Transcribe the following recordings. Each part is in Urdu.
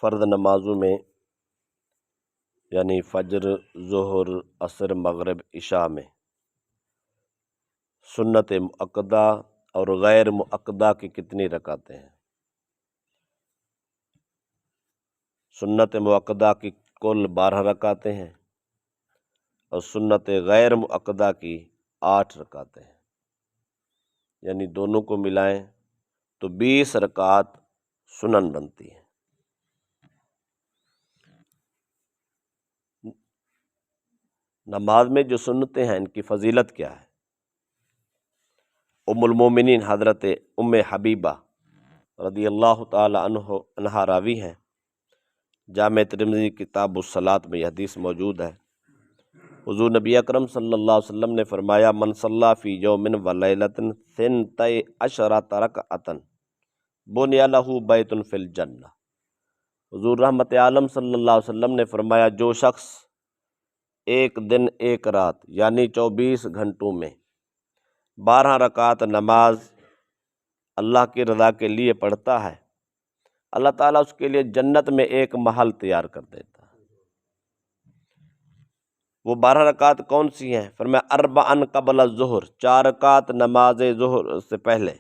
فرض نمازوں میں یعنی فجر، ظہر، عصر، مغرب، عشاء میں سنت مؤکدہ اور غیر مؤکدہ کی کتنی رکعتیں ہیں؟ سنت مؤکدہ کی کل 12 رکعتیں ہیں اور سنت غیر مؤکدہ کی 8 رکعتیں ہیں، یعنی دونوں کو ملائیں تو 20 رکعت سنن بنتی ہیں۔ نماز میں جو سنتیں ہیں ان کی فضیلت کیا ہے؟ ام المومنین حضرت ام حبیبہ رضی اللہ تعالی عنہا راوی ہیں، جامع ترمذی کتاب الصلاۃ میں یہ حدیث موجود ہے۔ حضور نبی اکرم صلی اللہ علیہ وسلم نے فرمایا من صلی فی یوم و لیلۃ 12 رکعۃ بنی لہ بیت فی الجنہ۔ حضور رحمت عالم صلی اللہ علیہ وسلم نے فرمایا جو شخص ایک دن ایک رات یعنی 24 گھنٹوں میں 12 رکعت نماز اللہ کی رضا کے لیے پڑھتا ہے، اللہ تعالیٰ اس کے لیے جنت میں ایک محل تیار کر دیتا ہے۔ وہ 12 رکعت کون سی ہیں؟ فرمایا اربعا قبل الظہر، 4 رکعت نماز ظہر سے پہلے،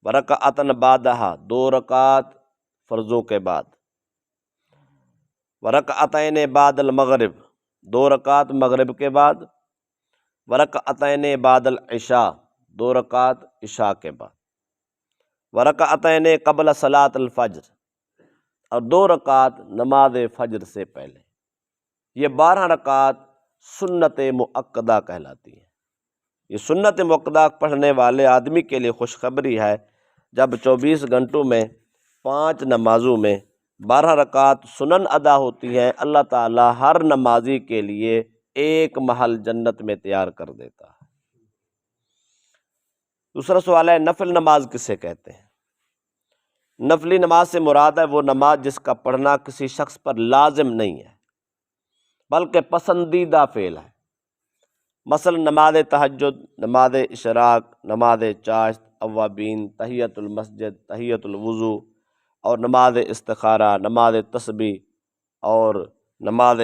ورکعتا بعدہا، 2 رکعت فرضوں کے بعد، ورکعتین بعد المغرب، 2 رکعت مغرب کے بعد، ورکعتین بعد العشاء، 2 رکعت عشاء کے بعد، ورکعتین قبل صلاۃ الفجر، اور 2 رکعت نماز فجر سے پہلے۔ یہ 12 رکعت سنت مؤکدہ کہلاتی ہیں۔ یہ سنت مؤکدہ پڑھنے والے آدمی کے لیے خوشخبری ہے، جب 24 گھنٹوں میں 5 نمازوں میں 12 رکعت سنن ادا ہوتی ہیں، اللہ تعالیٰ ہر نمازی کے لیے ایک محل جنت میں تیار کر دیتا ہے۔ دوسرا سوال ہے نفل نماز کسے کہتے ہیں؟ نفلی نماز سے مراد ہے وہ نماز جس کا پڑھنا کسی شخص پر لازم نہیں ہے بلکہ پسندیدہ فعل ہے، مثلا نماز تہجد، نماز اشراق، نماز چاشت، اوابین، تحیۃ المسجد، تحیۃ الوضو، اور نماز استخارہ، نماز تسبیح اور نماز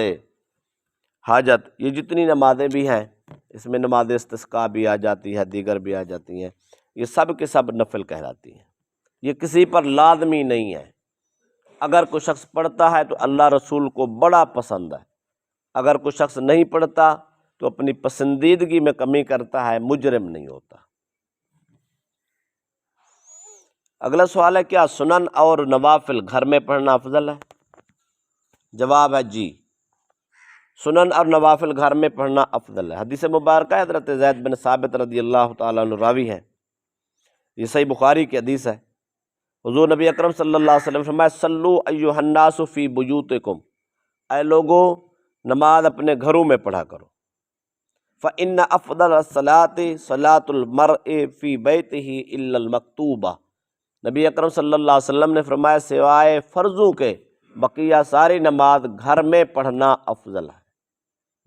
حاجت۔ یہ جتنی نمازیں بھی ہیں اس میں نماز استسقاء بھی آ جاتی ہے، دیگر بھی آ جاتی ہیں، یہ سب کے سب نفل کہلاتی ہیں۔ یہ کسی پر لازمی نہیں ہے، اگر کوئی شخص پڑھتا ہے تو اللہ رسول کو بڑا پسند ہے، اگر کوئی شخص نہیں پڑھتا تو اپنی پسندیدگی میں کمی کرتا ہے، مجرم نہیں ہوتا۔ اگلا سوال ہے کیا سنن اور نوافل گھر میں پڑھنا افضل ہے؟ جواب ہے جی، سنن اور نوافل گھر میں پڑھنا افضل ہے۔ حدیث مبارکہ حضرت زید بن ثابت رضی اللہ تعالیٰ عنہ راوی ہے، یہ صحیح بخاری کی حدیث ہے۔ حضور نبی اکرم صلی اللہ علیہ وسلم فرمایا صلو ایھا الناس فی بیوتکم، اے لوگو نماز اپنے گھروں میں پڑھا کرو۔ فإن افضل الصلاۃ صلاۃ المرء فی بیتہ الا المکتوبہ، نبی اکرم صلی اللہ علیہ وسلم نے فرمایا سوائے فرضوں کے بقیہ ساری نماز گھر میں پڑھنا افضل ہے،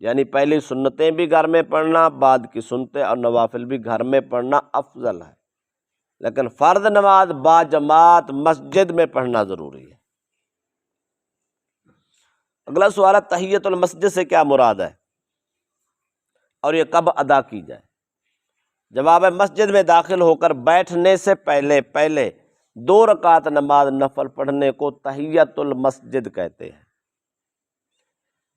یعنی پہلی سنتیں بھی گھر میں پڑھنا، بعد کی سنتیں اور نوافل بھی گھر میں پڑھنا افضل ہے، لیکن فرض نماز باجماعت مسجد میں پڑھنا ضروری ہے۔ اگلا سوال ہے تحیۃ المسجد سے کیا مراد ہے اور یہ کب ادا کی جائے؟ جواب ہے مسجد میں داخل ہو کر بیٹھنے سے پہلے 2 رکعت نماز نفل پڑھنے کو تحیۃ المسجد کہتے ہیں۔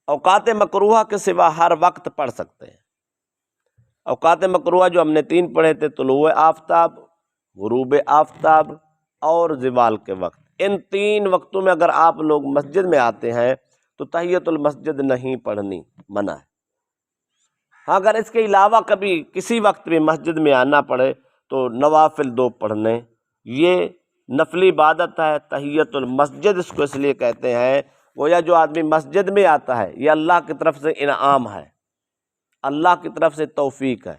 اوقات مکروہہ کے سوا ہر وقت پڑھ سکتے ہیں۔ اوقات مکروہہ جو ہم نے 3 پڑھے تھے، طلوع آفتاب، غروب آفتاب اور زوال کے وقت، ان 3 وقتوں میں اگر آپ لوگ مسجد میں آتے ہیں تو تحیۃ المسجد نہیں پڑھنی، منع ہے۔ ہاں اگر اس کے علاوہ کبھی کسی وقت بھی مسجد میں آنا پڑے تو نوافل 2 پڑھنے، یہ نفلی عبادت ہے۔ تحیۃ المسجد اس کو اس لیے کہتے ہیں گویا جو آدمی مسجد میں آتا ہے یہ اللہ کی طرف سے انعام ہے، اللہ کی طرف سے توفیق ہے،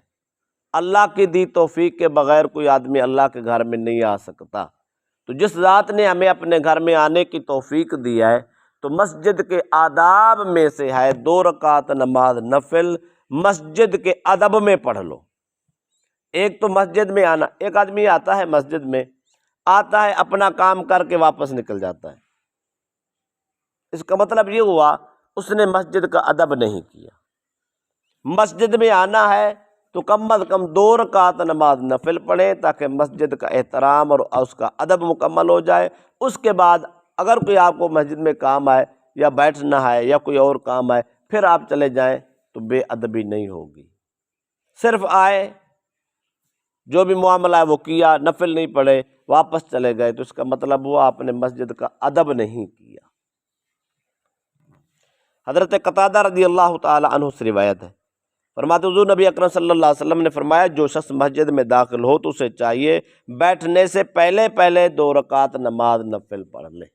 اللہ کی دی توفیق کے بغیر کوئی آدمی اللہ کے گھر میں نہیں آ سکتا۔ تو جس ذات نے ہمیں اپنے گھر میں آنے کی توفیق دی ہے تو مسجد کے آداب میں سے ہے 2 رکعت نماز نفل مسجد کے ادب میں پڑھ لو۔ ایک تو مسجد میں آنا، ایک آدمی آتا ہے مسجد میں، آتا ہے اپنا کام کر کے واپس نکل جاتا ہے، اس کا مطلب یہ ہوا اس نے مسجد کا ادب نہیں کیا۔ مسجد میں آنا ہے تو کم از کم 2 رکعت نماز نفل پڑھیں تاکہ مسجد کا احترام اور اس کا ادب مکمل ہو جائے۔ اس کے بعد اگر کوئی آپ کو مسجد میں کام آئے یا بیٹھنا ہے یا کوئی اور کام آئے پھر آپ چلے جائیں تو بے ادبی نہیں ہوگی۔ صرف آئے، جو بھی معاملہ ہے وہ کیا، نفل نہیں پڑھے، واپس چلے گئے، تو اس کا مطلب ہوا آپ نے مسجد کا ادب نہیں کیا۔ حضرت قتادہ رضی اللہ تعالی عنہ سے روایت ہے، فرماتے حضور نبی اکرم صلی اللہ علیہ وسلم نے فرمایا جو شخص مسجد میں داخل ہو تو اسے چاہیے بیٹھنے سے پہلے 2 رکعت نماز نفل پڑھ لے۔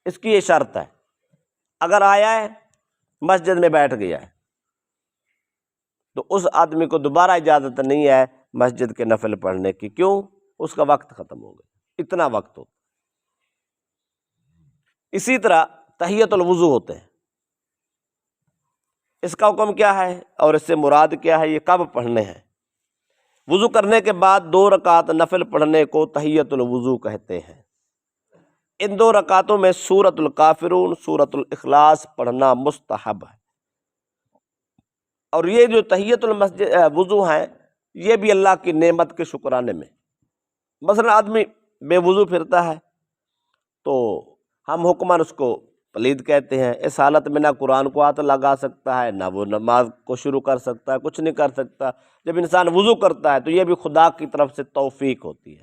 اس کی یہ شرط ہے، اگر آیا ہے مسجد میں بیٹھ گیا ہے تو اس آدمی کو دوبارہ اجازت نہیں ہے مسجد کے نفل پڑھنے کی۔ کیوں؟ اس کا وقت ختم ہو گیا، اتنا وقت ہو۔ اسی طرح تحیۃ الوضو ہوتے ہیں، اس کا حکم کیا ہے اور اس سے مراد کیا ہے، یہ کب پڑھنے ہیں؟ وضو کرنے کے بعد 2 رکعت نفل پڑھنے کو تحیۃ الوضو کہتے ہیں۔ ان 2 رکعتوں میں سورۃ الکافرون، سورۃ الاخلاص پڑھنا مستحب ہے۔ اور یہ جو تحیۃ المسجد وضو ہیں یہ بھی اللہ کی نعمت کے شکرانے میں۔ مثلا آدمی بے وضو پھرتا ہے تو ہم حکماً اس کو پلید کہتے ہیں، اس حالت میں نہ قرآن کو ہاتھ لگا سکتا ہے، نہ وہ نماز کو شروع کر سکتا ہے، کچھ نہیں کر سکتا۔ جب انسان وضو کرتا ہے تو یہ بھی خدا کی طرف سے توفیق ہوتی ہے،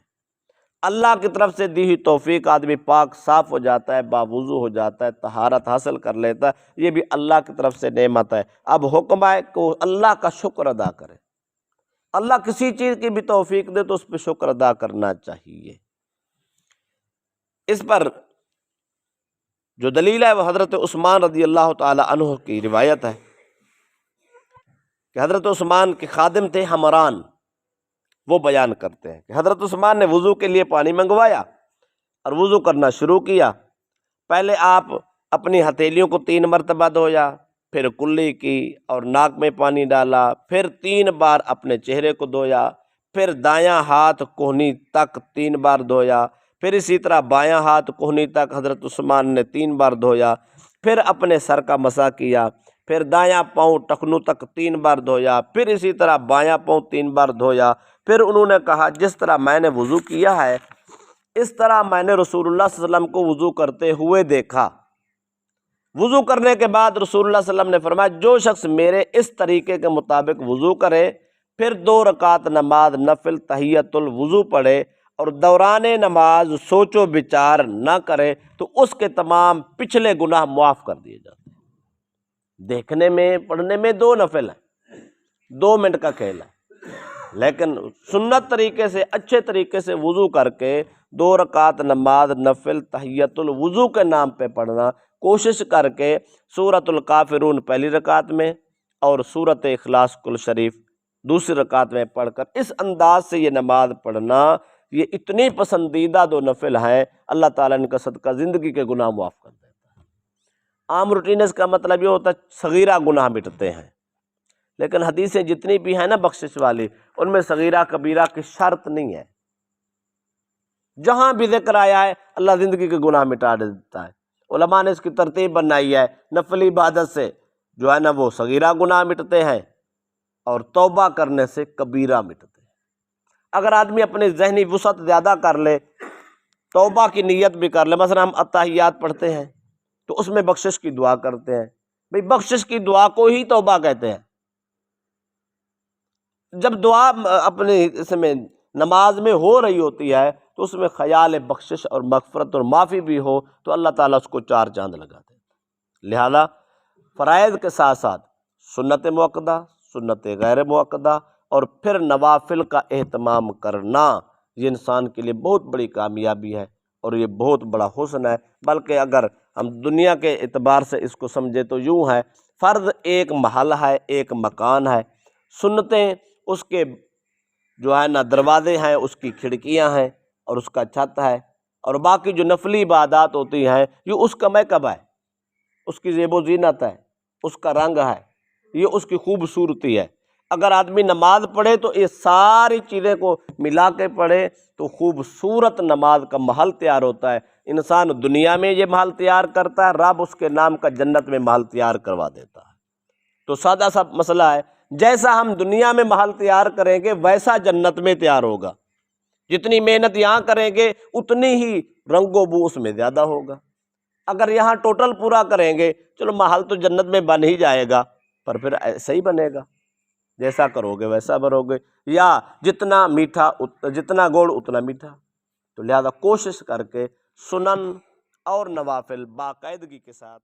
اللہ کی طرف سے دی ہوئی توفیق، آدمی پاک صاف ہو جاتا ہے، باوضو ہو جاتا ہے، طہارت حاصل کر لیتا ہے، یہ بھی اللہ کی طرف سے نعمت ہے۔ اب حکم ہے کہ اللہ کا شکر ادا کرے، اللہ کسی چیز کی بھی توفیق دے تو اس پہ شکر ادا کرنا چاہیے۔ اس پر جو دلیل ہے وہ حضرت عثمان رضی اللہ تعالی عنہ کی روایت ہے کہ حضرت عثمان کے خادم تھے حمران، وہ بیان کرتے ہیں کہ حضرت عثمان نے وضو کے لیے پانی منگوایا اور وضو کرنا شروع کیا۔ پہلے آپ اپنی ہتھیلیوں کو 3 مرتبہ دھویا، پھر کلی کی اور ناک میں پانی ڈالا، پھر 3 بار اپنے چہرے کو دھویا، پھر دایاں ہاتھ کہنی تک 3 بار دھویا، پھر اسی طرح بایاں ہاتھ کہنی تک حضرت عثمان نے 3 بار دھویا، پھر اپنے سر کا مسح کیا، پھر دایاں پاؤں ٹخنوں تک 3 بار دھویا، پھر اسی طرح بایاں پاؤں 3 بار دھویا۔ پھر انہوں نے کہا جس طرح میں نے وضو کیا ہے اس طرح میں نے رسول اللہ صلی اللہ علیہ وسلم کو وضو کرتے ہوئے دیکھا۔ وضو کرنے کے بعد رسول اللہ صلی اللہ علیہ وسلم نے فرمایا جو شخص میرے اس طریقے کے مطابق وضو کرے، پھر 2 رکعت نماز نفل تحیۃ الوضو پڑھے اور دوران نماز سوچ و بچار نہ کرے تو اس کے تمام پچھلے گناہ معاف کر دیے جاتے ہیں۔ دیکھنے میں پڑھنے میں 2 نفل ہیں، 2 منٹ کا کھیل ہے، لیکن سنت طریقے سے اچھے طریقے سے وضو کر کے 2 رکعت نماز نفل تحیۃ الوضو کے نام پہ پڑھنا، کوشش کر کے سورۃ الکافرون پہلی رکعت میں اور سورۃ اخلاص کل شریف دوسری رکعت میں پڑھ کر اس انداز سے یہ نماز پڑھنا، یہ اتنی پسندیدہ 2 نفل ہیں، اللہ تعالیٰ ان کا صدقہ زندگی کے گناہ معاف کر دیتا ہے۔ عام روٹینز کا مطلب یہ ہوتا ہے صغیرہ گناہ مٹتے ہیں، لیکن حدیثیں جتنی بھی ہیں نا بخشش والی، ان میں صغیرہ کبیرہ کی شرط نہیں ہے۔ جہاں بھی ذکر آیا ہے اللہ زندگی کے گناہ مٹا دیتا ہے۔ علماء نے اس کی ترتیب بنائی ہے، نفلی عبادت سے جو ہے نا وہ صغیرہ گناہ مٹتے ہیں اور توبہ کرنے سے کبیرہ مٹتے ہیں۔ اگر آدمی اپنی ذہنی وسعت زیادہ کر لے، توبہ کی نیت بھی کر لے، مثلا ہم التحیات پڑھتے ہیں تو اس میں بخشش کی دعا کرتے ہیں، بھئی بخشش کی دعا کو ہی توبہ کہتے ہیں۔ جب دعا اپنے اس میں نماز میں ہو رہی ہوتی ہے تو اس میں خیال بخشش اور مغفرت اور معافی بھی ہو تو اللہ تعالیٰ اس کو 4 چاند لگا دیتا ہے۔ لہذا فرائض کے ساتھ ساتھ سنت مؤکدہ، سنت غیر مؤکدہ اور پھر نوافل کا اہتمام کرنا، یہ انسان کے لیے بہت بڑی کامیابی ہے اور یہ بہت بڑا حسن ہے۔ بلکہ اگر ہم دنیا کے اعتبار سے اس کو سمجھے تو یوں ہے، فرض ایک محل ہے، ایک مکان ہے، سنتیں اس کے جو ہے نا دروازے ہیں، اس کی کھڑکیاں ہیں اور اس کا چھت ہے، اور باقی جو نفلی عبادات ہوتی ہیں یہ اس کا میک اپ ہے، اس کی زیب و زینت ہے، اس کا رنگ ہے، یہ اس کی خوبصورتی ہے۔ اگر آدمی نماز پڑھے تو یہ ساری چیزیں کو ملا کے پڑھے تو خوبصورت نماز کا محل تیار ہوتا ہے۔ انسان دنیا میں یہ محل تیار کرتا ہے، رب اس کے نام کا جنت میں محل تیار کروا دیتا ہے۔ تو سادہ سا مسئلہ ہے، جیسا ہم دنیا میں محل تیار کریں گے ویسا جنت میں تیار ہوگا۔ جتنی محنت یہاں کریں گے اتنی ہی رنگ و بو اس میں زیادہ ہوگا۔ اگر یہاں ٹوٹل پورا کریں گے چلو محل تو جنت میں بن ہی جائے گا، پر پھر ایسا ہی بنے گا، جیسا کرو گے ویسا بنو گے، یا جتنا میٹھا جتنا گڑ اتنا میٹھا۔ تو لہذا کوشش کر کے سنن اور نوافل باقاعدگی کے ساتھ